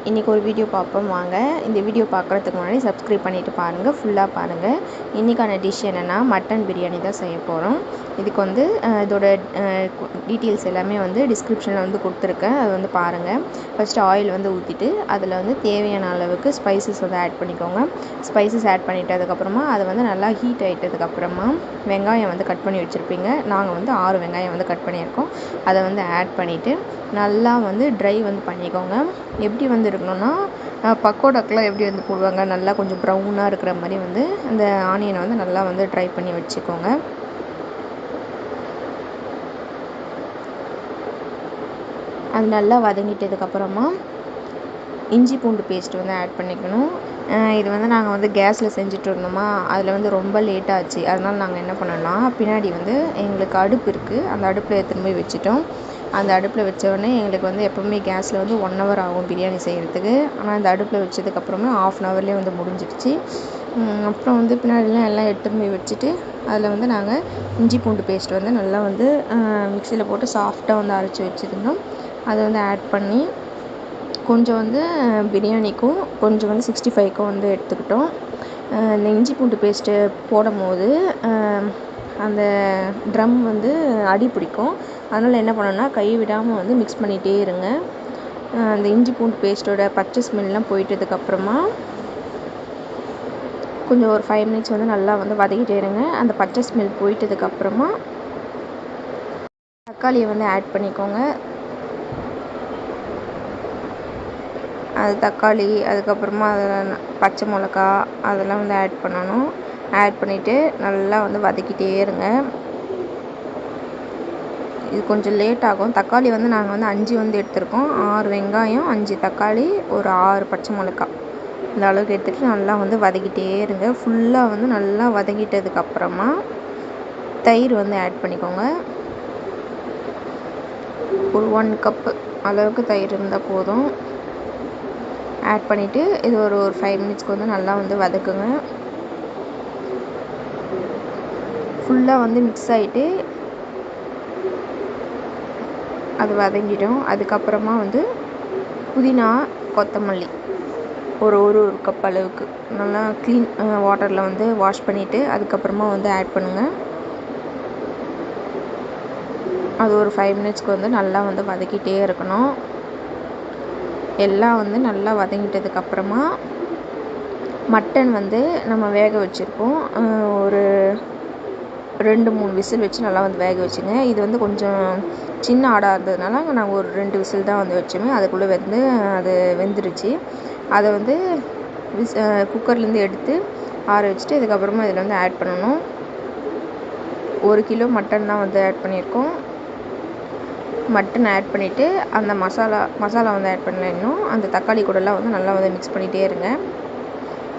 இன்றைக்கி ஒரு வீடியோ பார்ப்போம் வாங்க. இந்த வீடியோ பார்க்குறதுக்கு முன்னாடி சப்ஸ்கிரைப் பண்ணிவிட்டு பாருங்கள், ஃபுல்லாக பாருங்கள். இன்றைக்கான டிஷ் என்னென்னா மட்டன் பிரியாணி தான் செய்ய போகிறோம். இதுக்கு வந்து இதோட டீட்டெயில்ஸ் எல்லாமே வந்து டிஸ்கிரிப்ஷனில் வந்து கொடுத்துருக்கேன், அது வந்து பாருங்கள். ஃபஸ்ட்டு ஆயில் வந்து ஊற்றிட்டு அதில் வந்து தேவையான அளவுக்கு ஸ்பைசஸ் வந்து ஆட் பண்ணிக்கோங்க. ஸ்பைசஸ் ஆட் பண்ணிவிட்டு அதுக்கப்புறமா அதை வந்து நல்லா ஹீட் ஆகிட்டதுக்கப்புறமா வெங்காயம் வந்து கட் பண்ணி வச்சுருப்பீங்க. நாங்கள் வந்து 6 வெங்காயம் வந்து கட் பண்ணியிருக்கோம். அதை வந்து ஆட் பண்ணிவிட்டு நல்லா வந்து ட்ரை வந்து பண்ணிக்கோங்க. எப்படி வந்து இருக்கணும்னா பக்கோடாக்கெலாம் எப்படி வந்து போடுவாங்க, நல்லா கொஞ்சம் ப்ரௌனாக இருக்கிற மாதிரி வந்து அந்த ஆனியனை வந்து நல்லா வந்து ட்ரை பண்ணி வச்சுக்கோங்க. அது நல்லா வதங்கிட்டதுக்கப்புறமா இஞ்சி பூண்டு பேஸ்ட் வந்து ஆட் பண்ணிக்கணும். இது வந்து நாங்கள் வந்து கேஸில் செஞ்சுட்டு இருந்தோமா, அதில் வந்து ரொம்ப லேட் ஆச்சு. அதனால் நாங்கள் என்ன பண்ணோன்னா பின்னாடி வந்து எங்களுக்கு அடுப்பு இருக்குது, அந்த அடுப்பில் எடுத்துன்னு போய் வச்சுட்டோம். அந்த அடுப்பில் வச்சோடனே எங்களுக்கு வந்து எப்போவுமே கேஸில் வந்து 1 hour ஆகும் பிரியாணி செய்கிறதுக்கு. ஆனால் அந்த அடுப்பில் வச்சதுக்கப்புறமே 1/2 hourலேயே வந்து முடிஞ்சிடுச்சு. அப்புறம் வந்து பின்னாடிலாம் எல்லாம் எடுத்துன்னு போய் வச்சுட்டு அதில் வந்து நாங்கள் இஞ்சி பூண்டு பேஸ்ட் வந்து நல்லா வந்து மிக்சியில் போட்டு சாஃப்டாக வந்து அரைச்சி வச்சுருந்தோம். அதை வந்து ஆட் பண்ணி கொஞ்சம் வந்து பிரியாணிக்கும் கொஞ்சம் வந்து 65க்கும் வந்து எடுத்துக்கிட்டோம். இந்த இஞ்சி பூண்டு பேஸ்ட்டு போடும் போது அந்த ட்ரம் வந்து அடி பிடிக்கும். அதனால் என்ன பண்ணணும்னா கை விடாமல் வந்து மிக்ஸ் பண்ணிகிட்டே இருங்க. அந்த இஞ்சி பூண்டு பேஸ்ட்டோட பச்சை ஸ்மெல்லாம் போயிட்டதுக்கப்புறமா கொஞ்சம் ஒரு 5 minutes வந்து நல்லா வந்து வதக்கிட்டே இருங்க. அந்த பச்சை ஸ்மெல் போயிட்டதுக்கப்புறமா தக்காளியை வந்து ஆட் பண்ணிக்கோங்க. அது தக்காளி, அதுக்கப்புறமா அதில் பச்சை மிளகா அதெல்லாம் வந்து ஆட் பண்ணணும். ஆட் பண்ணிவிட்டு நல்லா வந்து வதக்கிட்டே இருங்க. இது கொஞ்சம் லேட் ஆகும். தக்காளி வந்து நாங்கள் வந்து 5 வந்து எடுத்திருக்கோம். 6 வெங்காயம், 5 தக்காளி, ஒரு 6 பச்சை மிளகா இந்த அளவுக்கு எடுத்துகிட்டு நல்லா வந்து வதக்கிட்டே இருங்க. ஃபுல்லாக வந்து நல்லா வதக்கிட்டதுக்கப்புறமா தயிர் வந்து ஆட் பண்ணிக்கோங்க. ஒரு 1 கப்பு அளவுக்கு தயிர் இருந்தால் போதும். ஆட் பண்ணிவிட்டு இது ஒரு 5 minutesக்கு வந்து நல்லா வந்து வதக்குங்க. ஃபுல்லாக வந்து மிக்ஸ் ஆகிட்டு அது வதங்கிடும். அதுக்கப்புறமா வந்து புதினா, கொத்தமல்லி ஒரு கப் அளவுக்கு நல்லா க்ளீன் வாட்டரில் வந்து வாஷ் பண்ணிவிட்டு அதுக்கப்புறமா வந்து ஆட் பண்ணுங்கள். அது ஒரு 5 minutesக்கு வந்து நல்லா வந்து வதக்கிட்டே இருக்கணும். எல்லாம் வந்து நல்லா வதங்கிட்டதுக்கப்புறமா மட்டன் வந்து நம்ம வேக வச்சுருப்போம். ஒரு 2-3 விசில் வச்சு நல்லா வந்து வேக வச்சுங்க. இது வந்து கொஞ்சம் சின்ன ஆடாக இருந்ததுனால நாங்கள் ஒரு 2 விசில் தான் வந்து வச்சோமே. அதுக்குள்ளே வந்து அது வெந்துருச்சு. அதை வந்து குக்கர்லேருந்து எடுத்து ஆற வச்சுட்டு இதுக்கப்புறமா இதில் வந்து ஆட் பண்ணணும். 1 கிலோ மட்டன் தான் வந்து ஆட் பண்ணியிருக்கோம். மட்டன் ஆட் பண்ணிவிட்டு அந்த மசாலா வந்து ஆட் பண்ணல இன்னும். அந்த தக்காளி கூடலாம் வந்து நல்லா வந்து மிக்ஸ் பண்ணிகிட்டே இருங்க.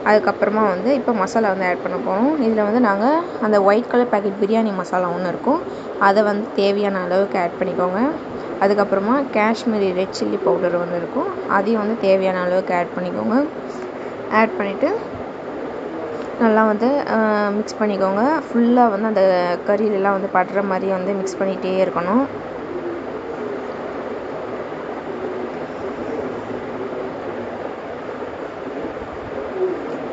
அதுக்கப்புறமா வந்து இப்போ மசாலா வந்து ஆட் பண்ண போகிறோம். இதில் வந்து நாங்கள் அந்த white colour packet biryani masala ஒன்று இருக்கும், அதை வந்து தேவையான அளவுக்கு ஆட் பண்ணிக்கோங்க. அதுக்கப்புறமா காஷ்மீரி ரெட் சில்லி பவுடர் வந்து இருக்கும், அதையும் வந்து தேவையான அளவுக்கு ஆட் பண்ணிக்கோங்க. ஆட் பண்ணிவிட்டு நல்லா வந்து மிக்ஸ் பண்ணிக்கோங்க. ஃபுல்லாக வந்து அந்த கறியிலலாம் வந்து படுற மாதிரி வந்து மிக்ஸ் பண்ணிகிட்டே இருக்கணும்.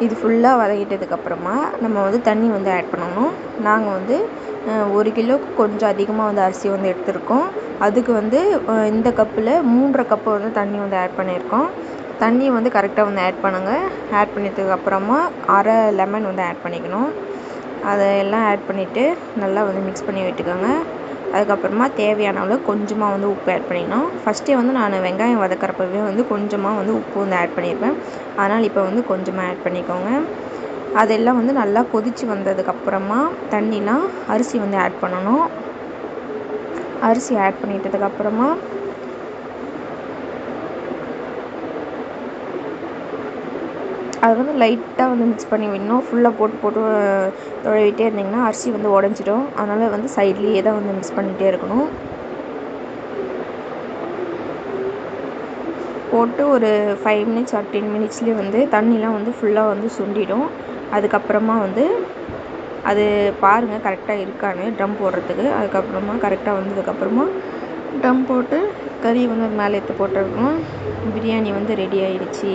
இது ஃபுல்லாக வதக்கிட்டதுக்கப்புறமா நம்ம வந்து தண்ணி வந்து ஆட் பண்ணணும். நாங்கள் வந்து 1 கிலோவுக்கு கொஞ்சம் அதிகமாக வந்து அரிசி வந்து எடுத்திருக்கோம். அதுக்கு வந்து இந்த கப்பில் 3.5 கப்பு வந்து தண்ணி வந்து ஆட் பண்ணியிருக்கோம். தண்ணி வந்து கரெக்டாக வந்து ஆட் பண்ணுங்கள். ஆட் பண்ணிட்டதுக்கப்புறமா அரை லெமன் வந்து ஆட் பண்ணிக்கணும். அதை எல்லாம் ஆட் பண்ணிவிட்டு நல்லா வந்து மிக்ஸ் பண்ணி விட்டுக்கோங்க. அதுக்கப்புறமா தேவையான அளவு கொஞ்சமாக வந்து உப்பு ஆட் பண்ணிக்கணும். ஃபஸ்ட்டே வந்து நான் வெங்காயம் வதக்கிறப்பவே வந்து கொஞ்சமாக வந்து உப்பு வந்து ஆட் பண்ணியிருப்பேன். அதனால் இப்போ வந்து கொஞ்சமாக ஆட் பண்ணிக்கோங்க. அதெல்லாம் வந்து நல்லா கொதித்து வந்ததுக்கப்புறமா தண்ணிலாம் அரிசி வந்து ஆட் பண்ணணும். அரிசி ஆட் பண்ணிட்டதுக்கப்புறமா அது வந்து லைட்டாக வந்து மிக்ஸ் பண்ணி விடணும். ஃபுல்லாக போட்டு தொலைவிட்டே இருந்திங்கன்னா அரிசி வந்து உடஞ்சிடும். அதனால் வந்து சைட்லேயே தான் வந்து மிக்ஸ் பண்ணிகிட்டே இருக்கணும். போட்டு ஒரு 5 minutes or 10 minutesலேயே வந்து தண்ணிலாம் வந்து ஃபுல்லாக வந்து சுண்டிடும். அதுக்கப்புறமா வந்து அது பாருங்கள் கரெக்டாக இருக்கான்னு ட்ரம் போடுறதுக்கு. அதுக்கப்புறமா கரெக்டாக வந்ததுக்கப்புறமா டம் போட்டு கறி வந்து அது மேலே எடுத்து போட்டுருக்கோம். பிரியாணி வந்து ரெடி ஆயிடுச்சு.